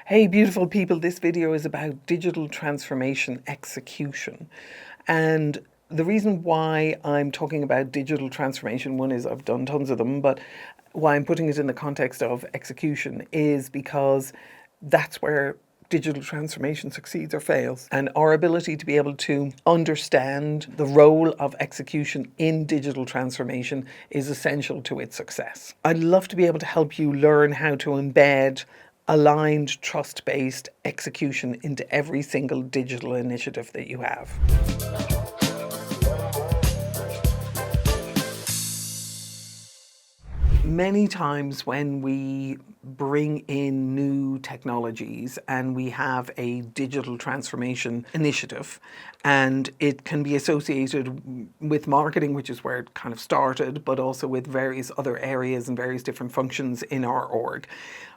Hey beautiful people, this video is about digital transformation execution. And the reason why I'm talking about digital transformation, one is I've done tons of them, but why I'm putting it in the context of execution is because that's where digital transformation succeeds or fails. And our ability to be able to understand the role of execution in digital transformation is essential to its success. I'd love to be able to help you learn how to embed aligned, trust-based execution into every single digital initiative that you have. Many times when we bring in new technologies and we have a digital transformation initiative, and it can be associated with marketing, which is where it kind of started, but also with various other areas and various different functions in our org,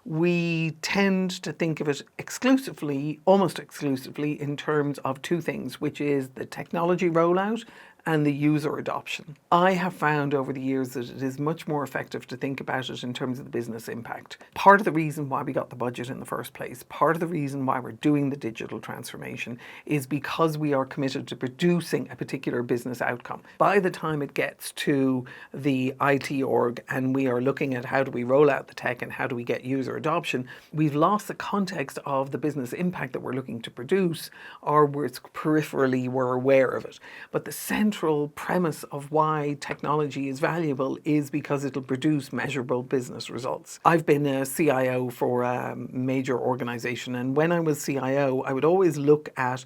we tend to think of it exclusively, almost exclusively, in terms of two things, which is the technology rollout and the user adoption. I have found over the years that it is much more effective to think about it in terms of the business impact. Part of the reason why we got the budget in the first place, part of the reason why we're doing the digital transformation is because we are committed to producing a particular business outcome. By the time it gets to the IT org and we are looking at how do we roll out the tech and how do we get user adoption, we've lost the context of the business impact that we're looking to produce, or peripherally we're aware of it. But the central premise of why technology is valuable is because it'll produce measurable business results. I've been a CIO for a major organization, and when I was CIO, I would always look at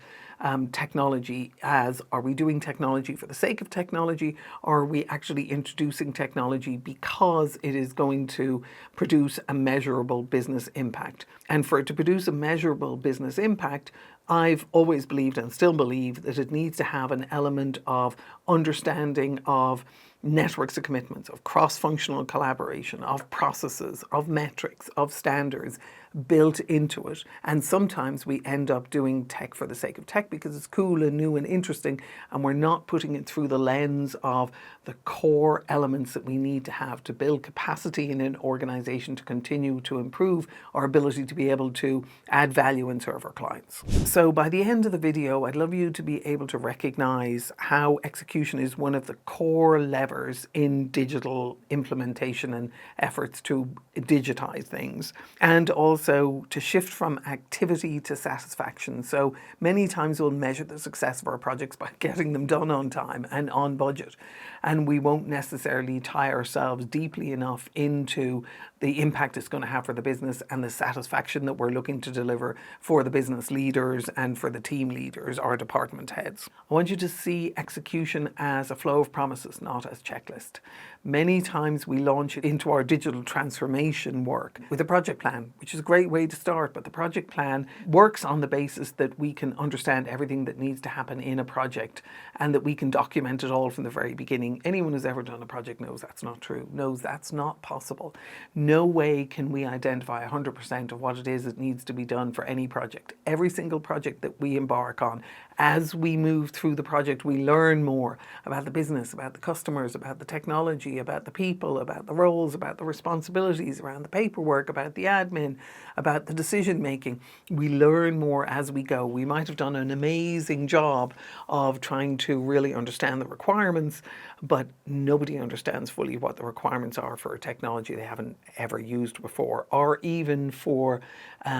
technology as, are we doing technology for the sake of technology, or are we actually introducing technology because it is going to produce a measurable business impact? And for it to produce a measurable business impact, I've always believed and still believe that it needs to have an element of understanding of networks of commitments, of cross-functional collaboration, of processes, of metrics, of standards built into it. And sometimes we end up doing tech for the sake of tech because it's cool and new and interesting, and we're not putting it through the lens of the core elements that we need to have to build capacity in an organization to continue to improve our ability to be able to add value and serve our clients. So by the end of the video, I'd love you to be able to recognize how execution is one of the core levers in digital implementation and efforts to digitize things, and also to shift from activity to satisfaction. So many times we'll measure the success of our projects by getting them done on time and on budget, and we won't necessarily tie ourselves deeply enough into the impact it's going to have for the business and the satisfaction that we're looking to deliver for the business leaders and for the team leaders, our department heads. I want you to see execution as a flow of promises, not as checklist. Many times we launch it into our digital transformation work with a project plan, which is a great way to start, but the project plan works on the basis that we can understand everything that needs to happen in a project and that we can document it all from the very beginning. Anyone who's ever done a project knows that's not true, knows that's not possible. No way can we identify 100% of what it is that needs to be done for any project. Every single project that we embark on, as we move through the project, we learn more about the business, about the customers, about the technology, about the people, about the roles, about the responsibilities, around the paperwork, about the admin, about the decision making. We learn more as we go. We might have done an amazing job of trying to really understand the requirements, but nobody understands fully what the requirements are for a technology they haven't ever used before, or even for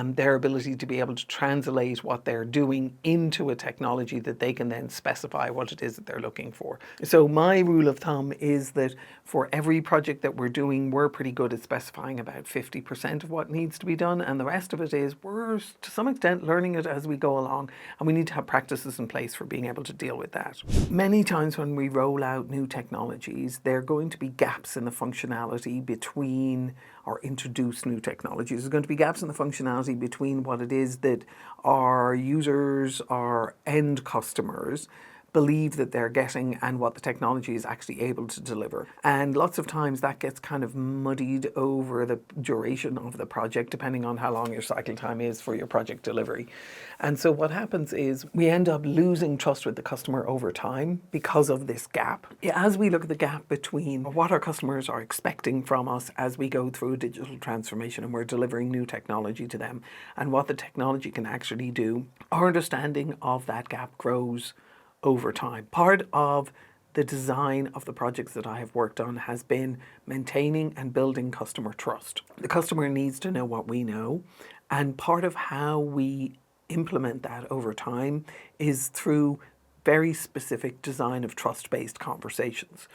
their ability to be able to translate what they're doing into a technology that they can then specify what it is that they're looking for. So my rule of thumb is that for every project that we're doing, we're pretty good at specifying about 50% of what needs to be done, and the rest of it is we're to some extent learning it as we go along, and we need to have practices in place for being able to deal with that. Many times when we roll out new technologies, there are going to be gaps in the functionality between, or introduce new technologies. There's going to be gaps in the functionality between what it is that our users, our end customers, believe that they're getting and what the technology is actually able to deliver. And lots of times that gets kind of muddied over the duration of the project, depending on how long your cycle time is for your project delivery. And so what happens is we end up losing trust with the customer over time because of this gap. As we look at the gap between what our customers are expecting from us as we go through a digital transformation and we're delivering new technology to them and what the technology can actually do, our understanding of that gap grows over time. Part of the design of the projects that I have worked on has been maintaining and building customer trust. The customer needs to know what we know, and part of how we implement that over time is through very specific design of trust-based conversations,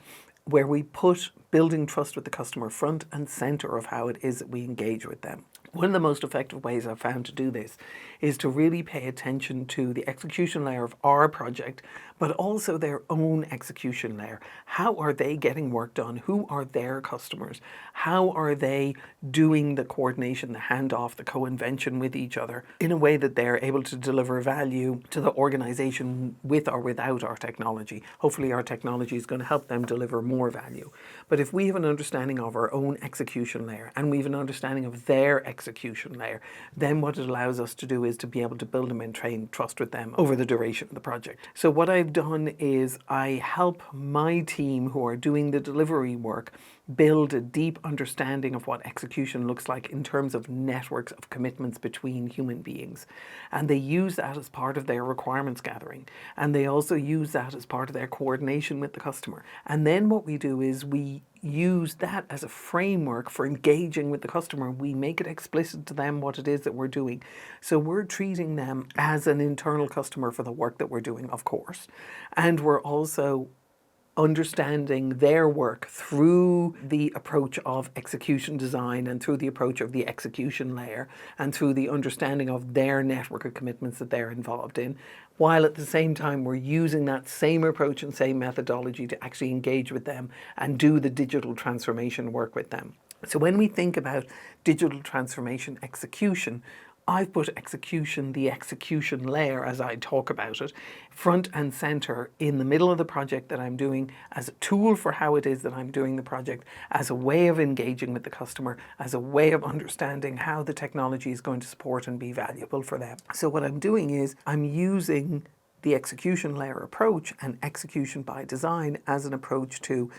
where we put building trust with the customer front and center of how it is that we engage with them. One of the most effective ways I've found to do this is to really pay attention to the execution layer of our project, but also their own execution layer. How are they getting work done? Who are their customers? How are they doing the coordination, the handoff, the co-invention with each other in a way that they're able to deliver value to the organization with or without our technology? Hopefully our technology is going to help them deliver more value. But if we have an understanding of our own execution layer and we have an understanding of their execution layer, then what it allows us to do is to be able to build and maintain trust with them over the duration of the project. So what I've done is I help my team who are doing the delivery work build a deep understanding of what execution looks like in terms of networks of commitments between human beings. And they use that as part of their requirements gathering. And they also use that as part of their coordination with the customer. And then what we do is we use that as a framework for engaging with the customer. We make it explicit to them what it is that we're doing. So we're treating them as an internal customer for the work that we're doing, of course. And we're also understanding their work through the approach of execution design and through the approach of the execution layer and through the understanding of their network of commitments that they're involved in, while at the same time we're using that same approach and same methodology to actually engage with them and do the digital transformation work with them. So when we think about digital transformation execution, I've put execution, the execution layer, as I talk about it, front and center in the middle of the project that I'm doing as a tool for how it is that I'm doing the project, as a way of engaging with the customer, as a way of understanding how the technology is going to support and be valuable for them. So what I'm doing is I'm using the execution layer approach and execution by design as an approach to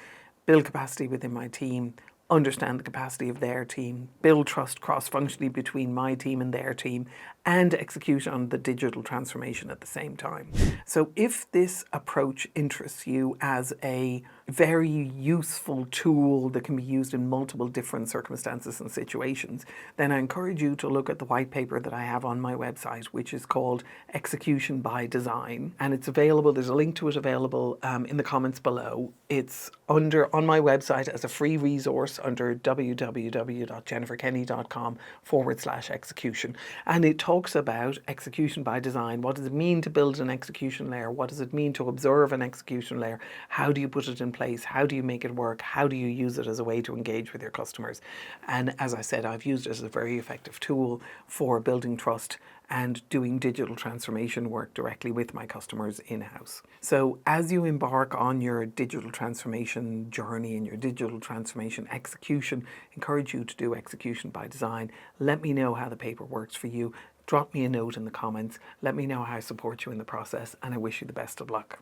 build capacity within my team, understand the capacity of their team, build trust cross-functionally between my team and their team, and execute on the digital transformation at the same time. So if this approach interests you as a very useful tool that can be used in multiple different circumstances and situations, then I encourage you to look at the white paper that I have on my website, which is called Execution by Design. And it's available, there's a link to it available in the comments below. It's on my website as a free resource under www.jenniferkenny.com/execution. And it talks about execution by design. What does it mean to build an execution layer? What does it mean to observe an execution layer? How do you put it in place? How do you make it work? How do you use it as a way to engage with your customers? And as I said, I've used it as a very effective tool for building trust and doing digital transformation work directly with my customers in-house. So as you embark on your digital transformation journey and your digital transformation execution, encourage you to do execution by design. Let me know how the paper works for you. Drop me a note in the comments. Let me know how I support you in the process, and I wish you the best of luck.